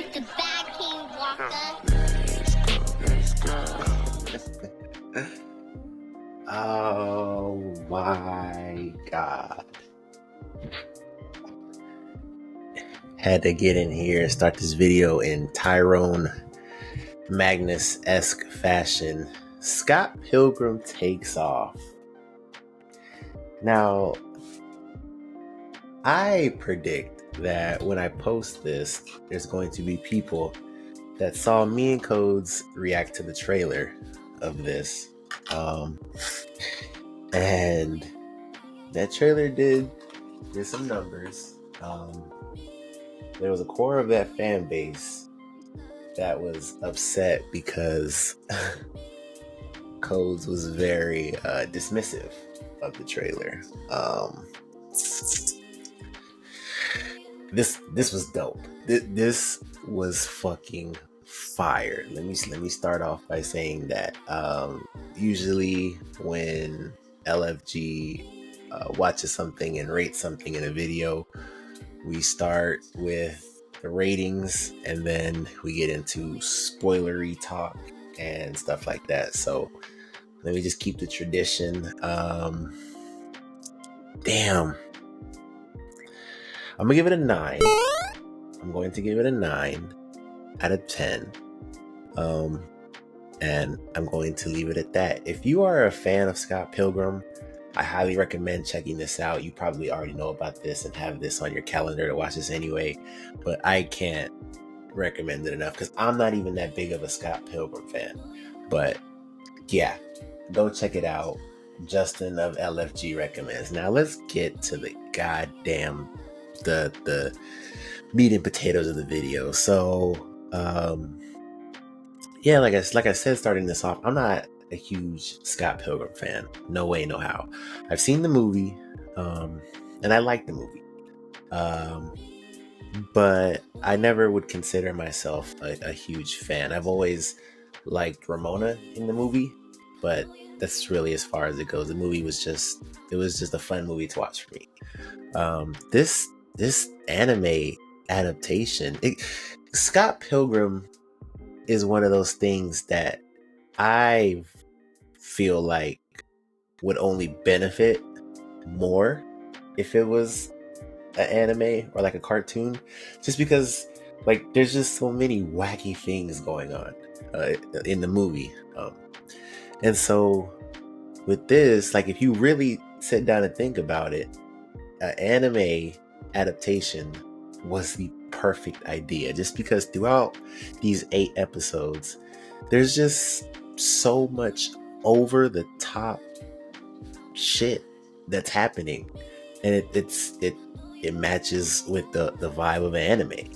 It's the Bad King Walker. Oh my God. Had to get in here and start this video in Tyrone Magnus-esque fashion. Scott Pilgrim takes off. Now, I predict that when I post this, there's going to be people that saw me and Codes react to the trailer of this. And that trailer did some numbers. There was a core of that fan base that was upset because Codes was very dismissive of the trailer. This was dope. This was fucking fire. Let me start off by saying that usually when LFG watches something and rates something in a video, we start with the ratings and then we get into spoilery talk and stuff like that. So let me just keep the tradition. Damn. I'm gonna give it a 9. I'm going to give it a 9 out of 10. And I'm going to leave it at that. If you are a fan of Scott Pilgrim, I highly recommend checking this out. You probably already know about this and have this on your calendar to watch this anyway, but I can't recommend it enough because I'm not even that big of a Scott Pilgrim fan. But yeah, go check it out. Justin of LFG recommends. Now let's get to the goddamn the meat and potatoes of the video. So yeah, like I said, starting this off, I'm not a huge Scott Pilgrim fan. No way, no how. I've seen the movie, and I like the movie, but I never would consider myself a huge fan. I've always liked Ramona in the movie, but that's really as far as it goes. The movie was just a fun movie to watch for me. This anime adaptation, Scott Pilgrim is one of those things that I feel like would only benefit more if it was an anime or like a cartoon, just because like there's just so many wacky things going on in the movie, and so with this, like if you really sit down and think about it, an anime adaptation was the perfect idea, just because throughout these 8 episodes there's just so much over the top shit that's happening, and it matches with the vibe of an anime.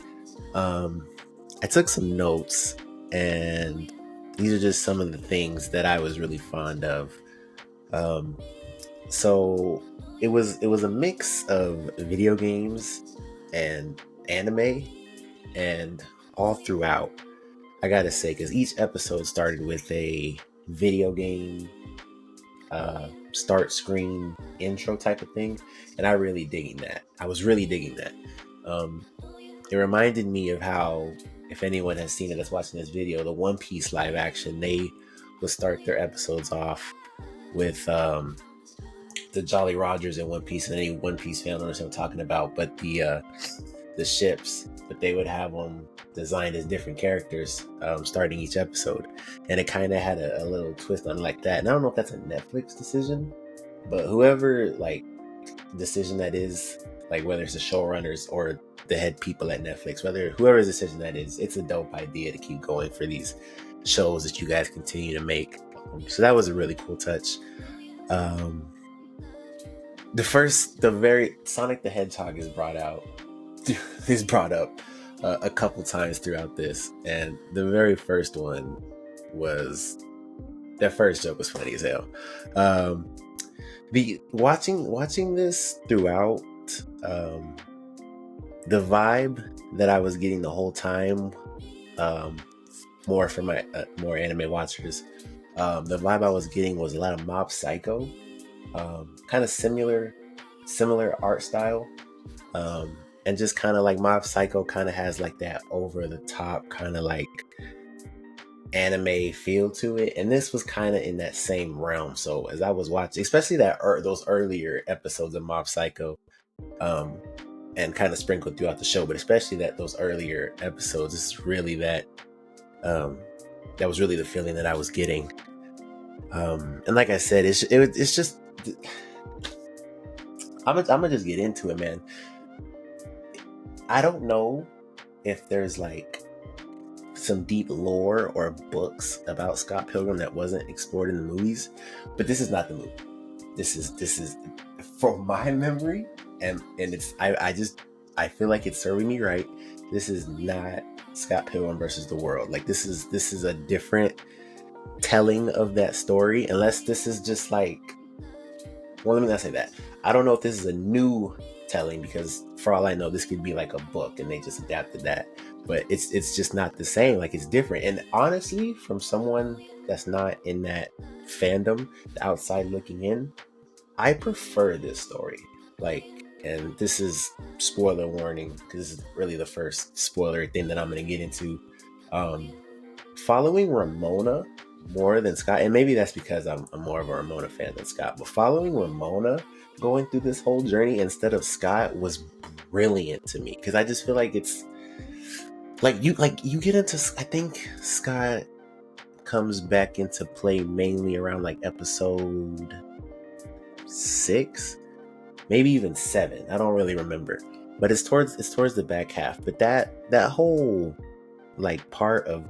I took some notes, and these are just some of the things that I was really fond of. So it was a mix of video games and anime, and all throughout, I gotta say, because each episode started with a video game start screen intro type of thing, and I was really digging that. It reminded me of how, if anyone has seen it that's watching this video, the One Piece live action, they would start their episodes off with the Jolly Rogers in One Piece, and any One Piece fan knows what I'm talking about, but the ships, but they would have them designed as different characters starting each episode, and it kind of had a little twist on like that. And I don't know if that's a Netflix decision, but whoever like decision that is, like whether it's the showrunners or the head people at Netflix, whoever's decision that is, it's a dope idea to keep going for these shows that you guys continue to make. So that was a really cool touch. The very Sonic the Hedgehog is brought up a couple times throughout this, and the very first one was, that first joke was funny as hell. The watching this throughout, the vibe that I was getting the whole time, more for my more anime watchers, the vibe I was getting was a lot of Mob Psycho, kind of similar art style, and just kind of like Mob Psycho kind of has like that over the top kind of like anime feel to it, and this was kind of in that same realm. So as I was watching, especially those earlier episodes of Mob Psycho, and kind of sprinkled throughout the show, but especially those earlier episodes, this is really that was really the feeling that I was getting. And like I said, it's just I'm gonna just get into it, man. I don't know if there's like some deep lore or books about Scott Pilgrim that wasn't explored in the movies, but this is not the movie. This is from my memory, and it's I feel like it's serving me right. This is not Scott Pilgrim versus the World. Like this is a different telling of that story, unless this is just like, well, let me not say that. I don't know if this is a new telling, because for all I know, this could be like a book and they just adapted that, but it's just not the same. Like it's different. And honestly, from someone that's not in that fandom, the outside looking in, I prefer this story. Like, and this is spoiler warning, because this is really the first spoiler thing that I'm going to get into. Following Ramona more than Scott, and maybe that's because I'm more of a Ramona fan than Scott, but following Ramona going through this whole journey instead of Scott was brilliant to me, because I just feel like it's like you get into, I think Scott comes back into play mainly around like episode 6, maybe even 7. I don't really remember, but it's towards the back half. But that whole like part of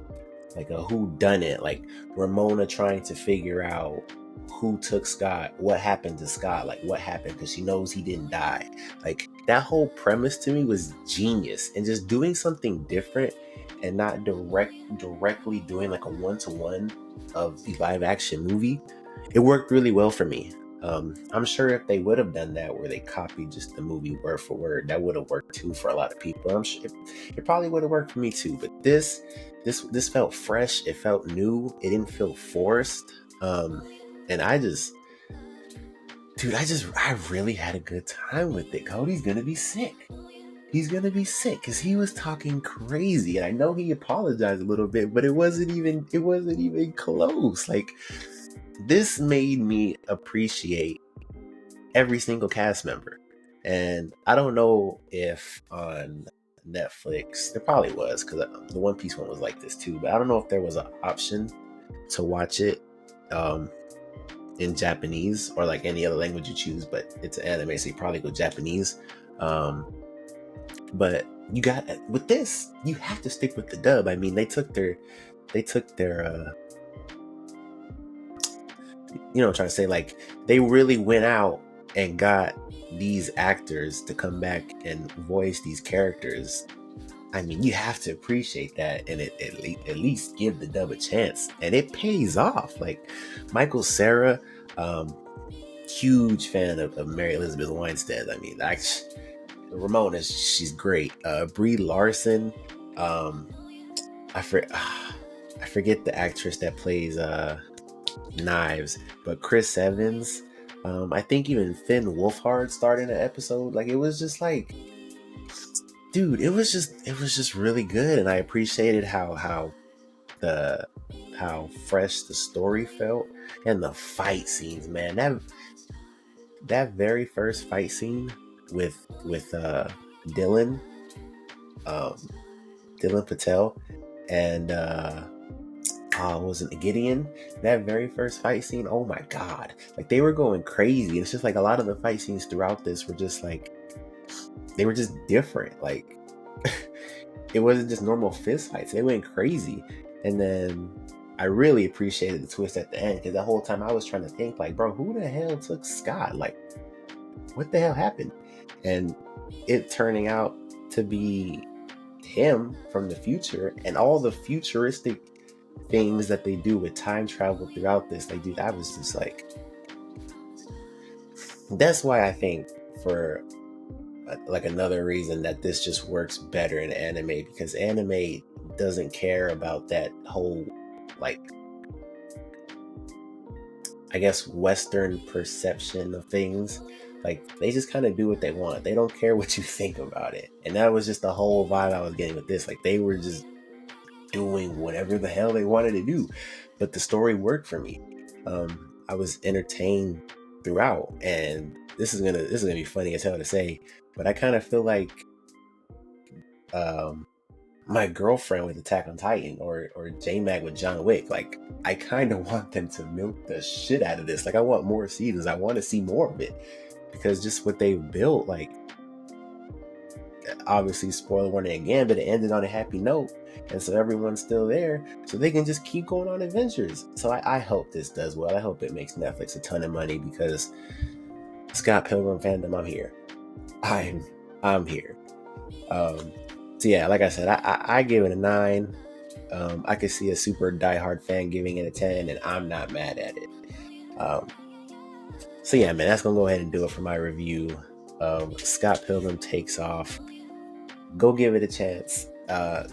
like a who done it, like Ramona trying to figure out who took Scott, what happened to Scott, like what happened, because she knows he didn't die. Like that whole premise to me was genius, and just doing something different and not directly doing like a one-to-one of the live action movie, it worked really well for me. I'm sure if they would have done that where they copied just the movie word for word, that would have worked too for a lot of people. I'm sure it probably would have worked for me too, but this felt fresh. It felt new. It didn't feel forced. And I really had a good time with it. Cody's gonna be sick. He's gonna be sick because he was talking crazy, and I know he apologized a little bit, but it wasn't even close. Like, this made me appreciate every single cast member. And I don't know if on Netflix, there probably was, because the One Piece one was like this too, but I don't know if there was an option to watch it in Japanese or like any other language you choose, but it's an anime, so you probably go Japanese. But you got, with this, you have to stick with the dub. I mean, they took their you know what I'm trying to say, like they really went out and got these actors to come back and voice these characters. I mean, you have to appreciate that, and at least give the dub a chance, and it pays off. Like Michael Cera, huge fan of Mary Elizabeth Winstead. I mean, Ramona, she's great. Brie Larson, I forget the actress that plays Knives, but Chris Evans, I think even Finn Wolfhard starred in an episode. Like, it was just like, dude, it was just really good, and I appreciated how fresh the story felt, and the fight scenes, man. That very first fight scene with Dylan Patel and wasn't Gideon. That very first fight scene, oh my god, like they were going crazy. It's just like a lot of the fight scenes throughout this were just like, they were just different. Like it wasn't just normal fist fights, they went crazy. And then I really appreciated the twist at the end, because the whole time I was trying to think, like, bro, who the hell took Scott? Like, what the hell happened? And it turning out to be him from the future, and all the futuristic things that they do with time travel throughout this. Like, dude, I was just like, that's why I think, for like another reason that this just works better in anime, because anime doesn't care about that whole, like, I guess, Western perception of things. Like, they just kind of do what they want. They don't care what you think about it. And that was just the whole vibe I was getting with this. Like, they were just doing whatever the hell they wanted to do, but the story worked for me. I was entertained throughout, and this is gonna be funny as hell to say, but I kind of feel like my girlfriend with Attack on Titan, or J-Mag with John Wick. Like, I kind of want them to milk the shit out of this. Like, I want more seasons. I want to see more of it, because just what they've built, like, obviously spoiler warning again, but it ended on a happy note, and so everyone's still there, so they can just keep going on adventures. So I hope this does well. I hope it makes Netflix a ton of money, because Scott Pilgrim fandom, I'm here. I'm here. So yeah, like I said, I give it a 9. I could see a super diehard fan giving it a 10, and I'm not mad at it. So yeah, man, that's gonna go ahead and do it for my review of Scott Pilgrim Takes Off. Go give it a chance.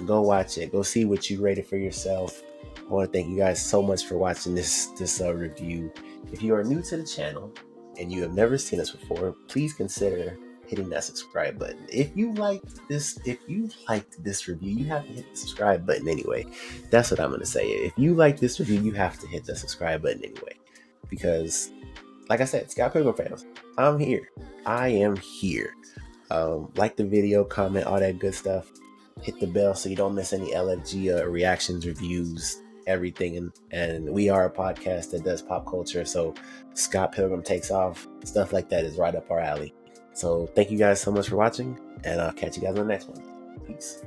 Go watch it. Go see what you rated for yourself. I want to thank you guys so much for watching this review. If you are new to the channel and you have never seen us before, please consider hitting that subscribe button. If you liked this review, you have to hit the subscribe button anyway. That's what I'm going to say. If you like this review, you have to hit the subscribe button anyway. Because, like I said, Scott Pilgrim fans, I'm here. I am here. Like the video, comment, all that good stuff. Hit the bell so you don't miss any LFG reactions, reviews, everything. And we are a podcast that does pop culture, so Scott Pilgrim Takes Off, stuff like that is right up our alley. So thank you guys so much for watching, and I'll catch you guys on the next one. Peace.